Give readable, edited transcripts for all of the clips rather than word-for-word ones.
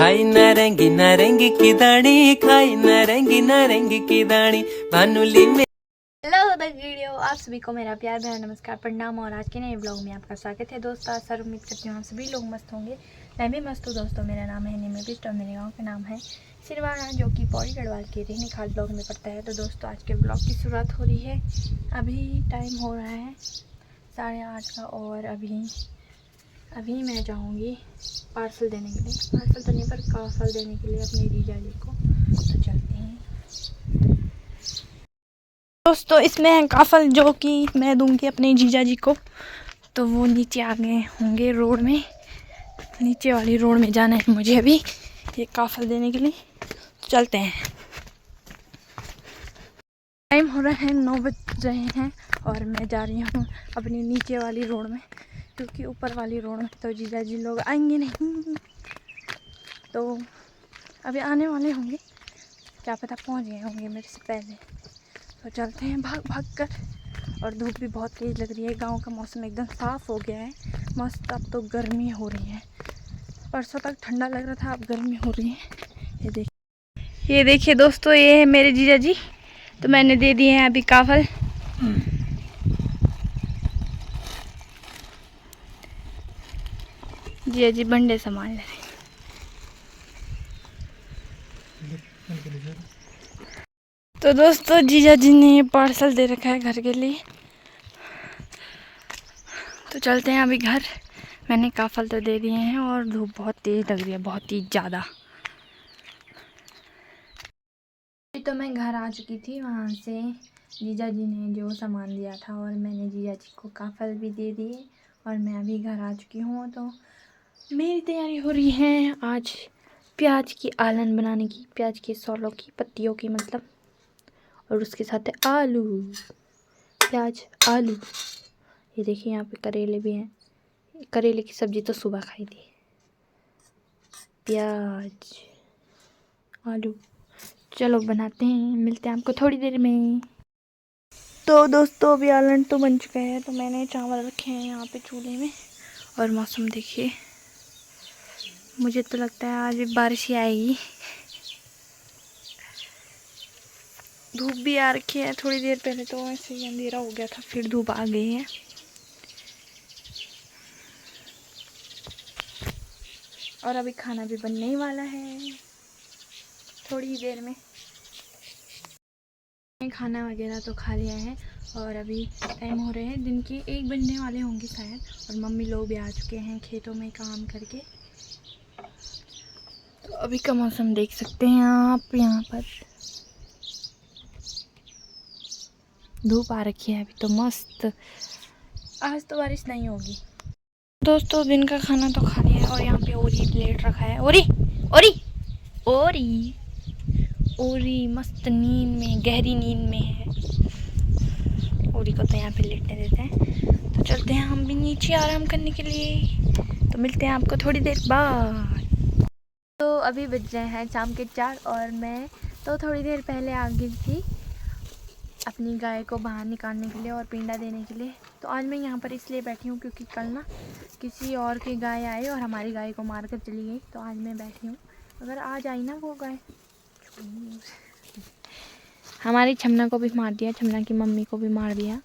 खाई नारंगी नारंगी की दानी, खाई नारंगी नारंगी की दानी भानुली में। हेलो द वीडियो, आप सभी को मेरा प्यार भरा नमस्कार प्रणाम। और आज के नए ब्लॉग में आपका स्वागत है दोस्तों। सर उम्मीद करती हूँ आप सभी लोग मस्त होंगे। मैं भी मस्त हूँ दोस्तों। मेरा नाम है निमी बिस्ट और मेरे गांव का नाम है सिरवाड़ा, जो कि पौड़ी गढ़वाल के रेहनी खाल ब्लॉग में पड़ता है। तो दोस्तों आज के ब्लॉग की शुरुआत हो रही है। अभी टाइम हो रहा है 8:30 का और अभी मैं जाऊँगी पार्सल देने के लिए, पार्सल तो नहीं पर काफल देने के लिए अपने जीजा जी को। तो चलते हैं दोस्तों। इसमें है काफल जो कि मैं दूंगी अपने जीजा जी को। तो वो नीचे आ गए होंगे रोड में, नीचे वाली रोड में जाना है मुझे अभी ये काफल देने के लिए। तो चलते हैं। टाइम हो रहा है 9 बज रहे हैं और मैं जा रही हूँ अपनी नीचे वाली रोड में, क्योंकि ऊपर वाली रोड में तो जीजा जी लोग आएंगे नहीं। तो अभी आने वाले होंगे, क्या पता पहुँच गए होंगे मेरे से पहले। तो चलते हैं भाग भाग कर। और धूप भी बहुत तेज़ लग रही है। गांव का मौसम एकदम साफ़ हो गया है, मस्त। अब तो गर्मी हो रही है, परसों तक ठंडा लग रहा था, अब गर्मी हो रही है। ये देखिए दोस्तों, ये है मेरे जीजा जी। तो मैंने दे दिए हैं अभी काफल। जीजा जी बंडे संभाल रहे हैं। तो दोस्तों जीजा जी ने पार्सल दे रखा है घर के लिए। तो चलते हैं अभी घर। मैंने काफल तो दे दिए हैं और धूप बहुत तेज़ लग रही है, बहुत ही ज़्यादा। तो मैं घर आ चुकी थी, वहाँ से जीजा जी ने जो सामान दिया था और मैंने जीजा जी को काफल भी दे दिए और मैं अभी घर आ चुकी हूँ। तो मेरी तैयारी हो रही है आज प्याज की आलन बनाने की, प्याज के सौलों की, पत्तियों की मतलब। और उसके साथ है आलू, प्याज आलू। ये देखिए यहाँ पे करेले भी हैं। करेले की सब्ज़ी तो सुबह खाई थी। प्याज आलू, चलो बनाते हैं, मिलते हैं आपको थोड़ी देर में। तो दोस्तों अभी आलन तो बन चुका है। तो मैंने चावल रखे हैं यहाँ पे चूल्हे में। और मौसम देखिए, मुझे तो लगता है आज बारिश ही आएगी। धूप भी आ रखी है। थोड़ी देर पहले तो ऐसे ही अंधेरा हो गया था, फिर धूप आ गई है। और अभी खाना भी बनने ही वाला है थोड़ी ही देर में। खाना वगैरह तो खा लिया है और अभी टाइम हो रहे हैं दिन के 1 बजने वाले होंगे शायद। और मम्मी लोग भी आ चुके हैं खेतों में काम करके। तो अभी का मौसम देख सकते हैं आप, यहाँ पर धूप आ रखी है अभी तो मस्त। आज तो बारिश नहीं होगी। दोस्तों दिन का खाना तो खा लिया है और यहाँ पे ओरी प्लेट रखा है। ओरी ओरी ओरी ओरी मस्त नींद में, गहरी नींद में है। ओरी को तो यहाँ पे लेटने देते हैं। तो चलते हैं हम भी नीचे आराम करने के लिए। तो मिलते हैं आपको थोड़ी देर बाद। तो अभी बज रहे हैं शाम के 4 और मैं तो थोड़ी देर पहले आ गई थी अपनी गाय को बाहर निकालने के लिए और पिंडा देने के लिए। तो आज मैं यहाँ पर इसलिए बैठी हूँ क्योंकि कल ना किसी और की गाय आई और हमारी गाय को मार कर चली गई। तो आज मैं बैठी हूँ, अगर आज आई ना वो गाय, हमारी छमना को भी मार दिया, छमना की मम्मी को भी मार दिया।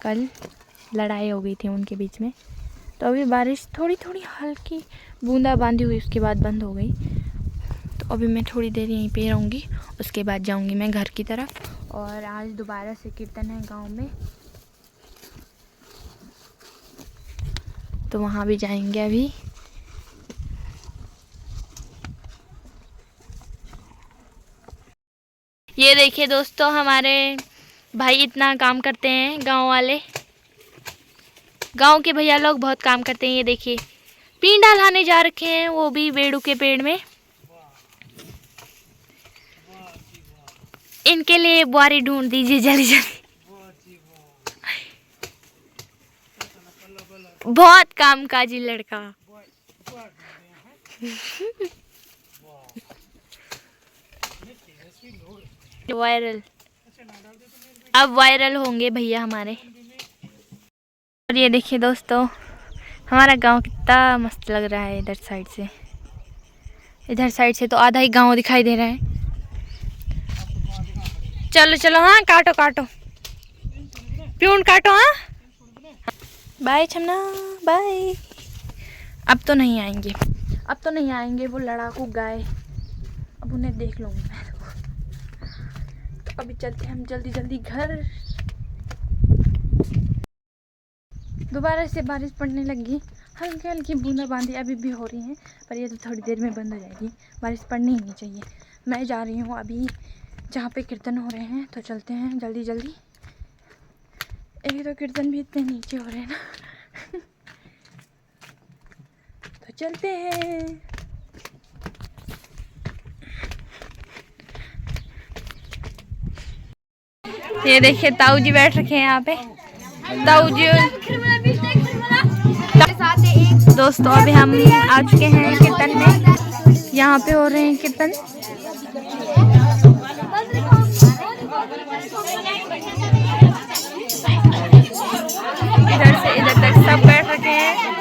कल लड़ाई हो गई थी उनके बीच में। तो अभी बारिश थोड़ी थोड़ी हल्की बूंदा बांदी हुई, उसके बाद बंद हो गई। तो अभी मैं थोड़ी देर यहीं पे रहूँगी, उसके बाद जाऊँगी मैं घर की तरफ। और आज दोबारा से कीर्तन है गांव में, तो वहाँ भी जाएंगे अभी। ये देखिए दोस्तों, हमारे भाई इतना काम करते हैं, गांव वाले, गांव के भैया लोग बहुत काम करते हैं। ये देखिए पींडा लाने जा रखे हैं, वो भी बेड़ू के पेड़ में। इनके लिए बुआरी ढूंढ दीजिए जल्दी जल्दी। बहुत कामकाजी लड़का। वायरल, अब वायरल होंगे भैया हमारे। और ये देखिए दोस्तों, हमारा गांव कितना मस्त लग रहा है इधर साइड से। इधर साइड से तो आधा ही गांव दिखाई दे रहा है। चलो चलो, हाँ काटो काटो, प्यून काटो। हाँ बाय छमना, बाय। अब तो नहीं आएंगे, अब तो नहीं आएंगे वो लड़ाकू गाय, अब उन्हें देख लूँगी मैं। तो अभी चलते हैं हम जल्दी जल्दी घर। दोबारा से बारिश पड़ने लगी, हल्की हल्की बूंदाबांदी अभी भी हो रही है, पर ये तो थोड़ी देर में बंद हो जाएगी। बारिश पड़नी ही नहीं चाहिए। मैं जा रही हूँ अभी जहाँ पे कीर्तन हो रहे हैं, तो चलते हैं जल्दी जल्दी। एक तो कीर्तन भी इतने नीचे हो रहे हैं ना तो चलते हैं। ये देखिए ताऊ जी बैठ रखे हैं यहाँ पे। ताऊ जी दोस्तों, अभी हम आ चुके हैं कीर्तन में। यहाँ पे हो रहे हैं कीर्तन। इधर से इधर तक सब बैठ रखे हैं।